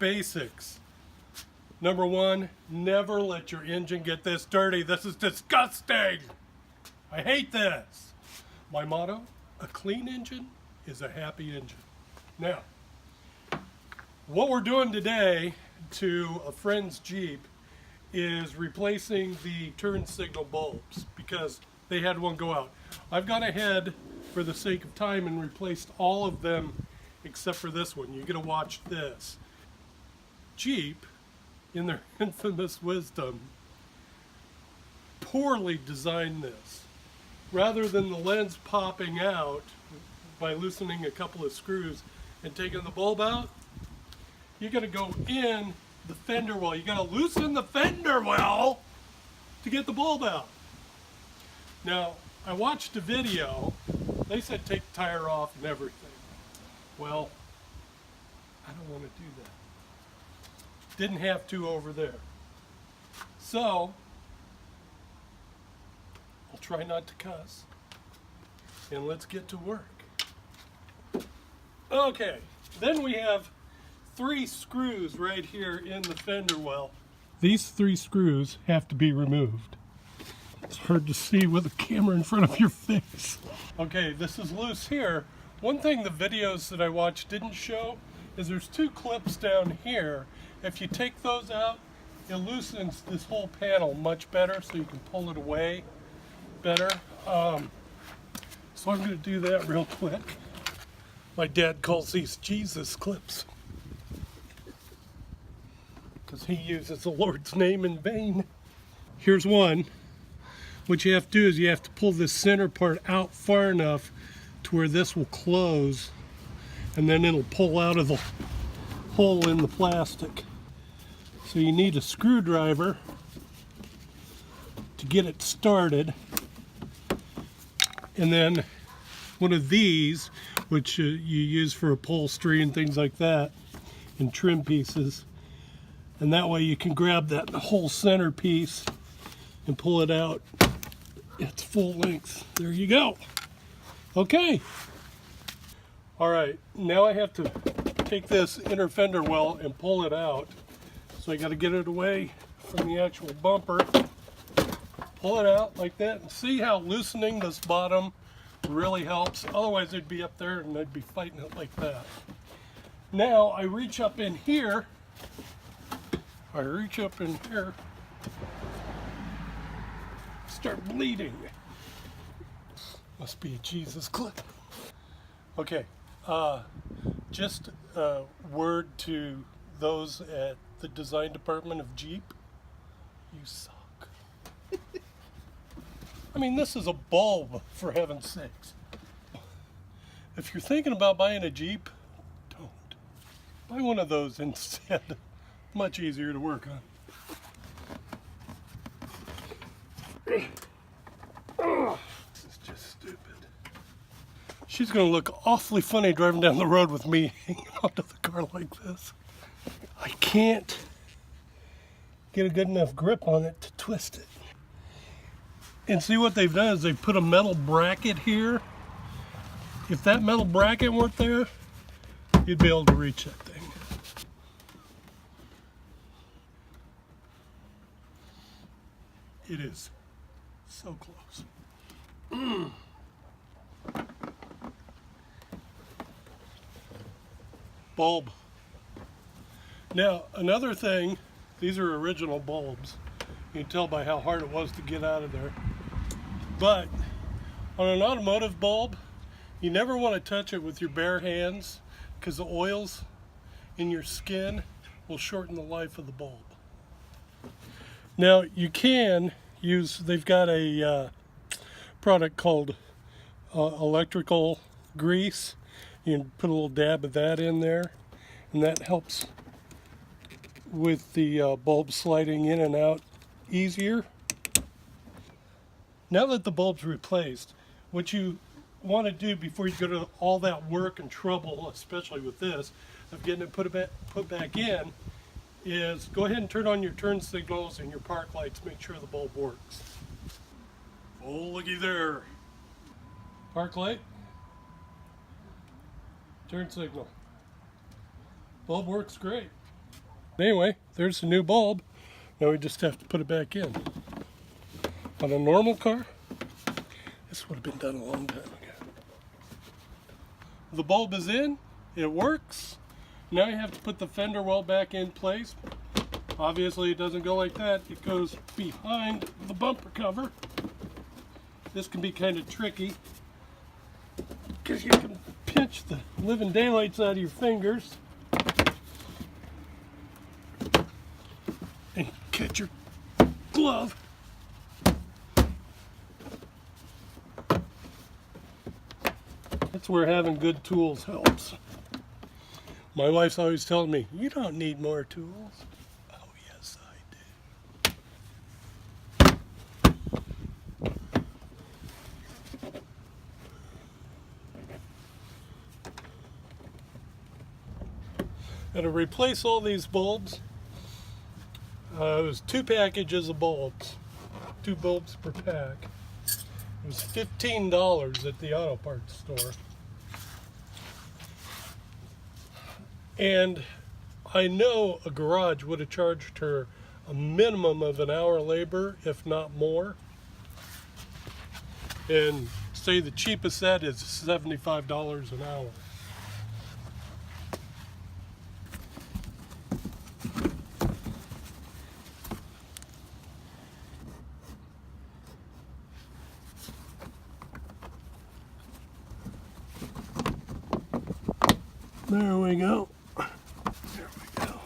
basics. Number one, never let your engine get this dirty. This is disgusting. I hate this. My motto, a clean engine is a happy engine. Now, what we're doing today to a friend's Jeep is replacing the turn signal bulbs because they had one go out. I've gone ahead for the sake of time and replaced all of them except for this one. You're going to watch this. Jeep, in their infamous wisdom, poorly designed this. Rather than the lens popping out by loosening a couple of screws and taking the bulb out, you got to go in the fender well. You got to loosen the fender well to get the bulb out. Now, I watched a video. They said take the tire off and everything. Well, I don't want to do that. Didn't have to over there. So, I'll try not to cuss. And let's get to work. Okay, then we have 3 screws right here in the fender well. These 3 screws have to be removed. It's hard to see with a camera in front of your face. Okay, this is loose here. One thing the videos that I watched didn't show is there's 2 clips down here. If you take those out, it loosens this whole panel much better so you can pull it away better. So I'm going to do that real quick. My dad calls these Jesus clips because he uses the Lord's name in vain. Here's one. What you have to do is you have to pull this center part out far enough to where this will close, and then it'll pull out of the hole in the plastic. So you need a screwdriver to get it started, and then one of these, which you use for upholstery and things like that, and trim pieces, and that way you can grab that whole center piece and pull it out its full length. There you go. Okay. All right, now I have to take this inner fender well and pull it out. So I got to get it away from the actual bumper. Pull it out like that, and see how loosening this bottom really helps. Otherwise it'd be up there and I'd be fighting it like that. Now I reach up in here. Start bleeding. Must be a Jesus clip. Okay, just a word to those at the design department of Jeep. You suck. I mean, this is a bulb, for heaven's sakes. If you're thinking about buying a Jeep, don't. Buy one of those instead. Much easier to work on. This is just stupid. She's going to look awfully funny driving down the road with me hanging onto the car like this. I can't get a good enough grip on it to twist it. And see what they've done is they've put a metal bracket here. If that metal bracket weren't there, you'd be able to reach that thing. It is so close. Bulb. Now, another thing, these are original bulbs. You can tell by how hard it was to get out of there. But on an automotive bulb, you never want to touch it with your bare hands because the oils in your skin will shorten the life of the bulb. Now, you can use, they've got a product called electrical grease. You can put a little dab of that in there, and that helps with the bulb sliding in and out easier. Now that the bulb's replaced, what you want to do before you go to all that work and trouble, especially with this, of getting it put back in, is go ahead and turn on your turn signals and your park lights. Make sure the bulb works. Oh, looky there. Park light. Turn signal. Bulb works great. Anyway, there's the new bulb. Now we just have to put it back in. On a normal car, this would have been done a long time ago. The bulb is in, it works. Now you have to put the fender well back in place. Obviously it doesn't go like that, it goes behind the bumper cover. This can be kind of tricky because you can pinch the living daylights out of your fingers and catch your glove. That's where having good tools helps. My wife's always telling me, you don't need more tools. Oh, yes, I do. And to replace all these bulbs, it was 2 packages of bulbs, 2 bulbs per pack. It was $15 at the auto parts store. And I know a garage would have charged her a minimum of an hour labor, if not more. And say the cheapest set is $75 an hour. There we go. There we go.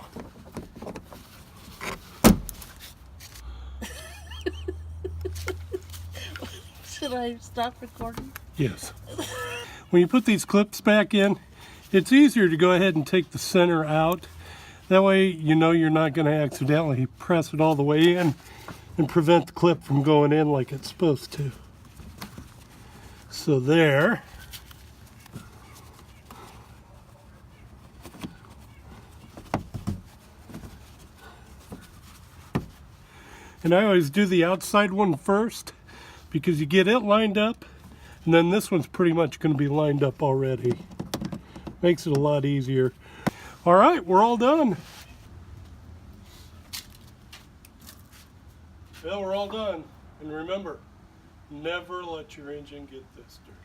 Should I stop recording? Yes. When you put these clips back in, it's easier to go ahead and take the center out. That way you know you're not going to accidentally press it all the way in and prevent the clip from going in like it's supposed to. So there. And I always do the outside one first because you get it lined up, and then this one's pretty much going to be lined up already. Makes it a lot easier. All right, we're all done. Well, we're all done. And remember, never let your engine get this dirty.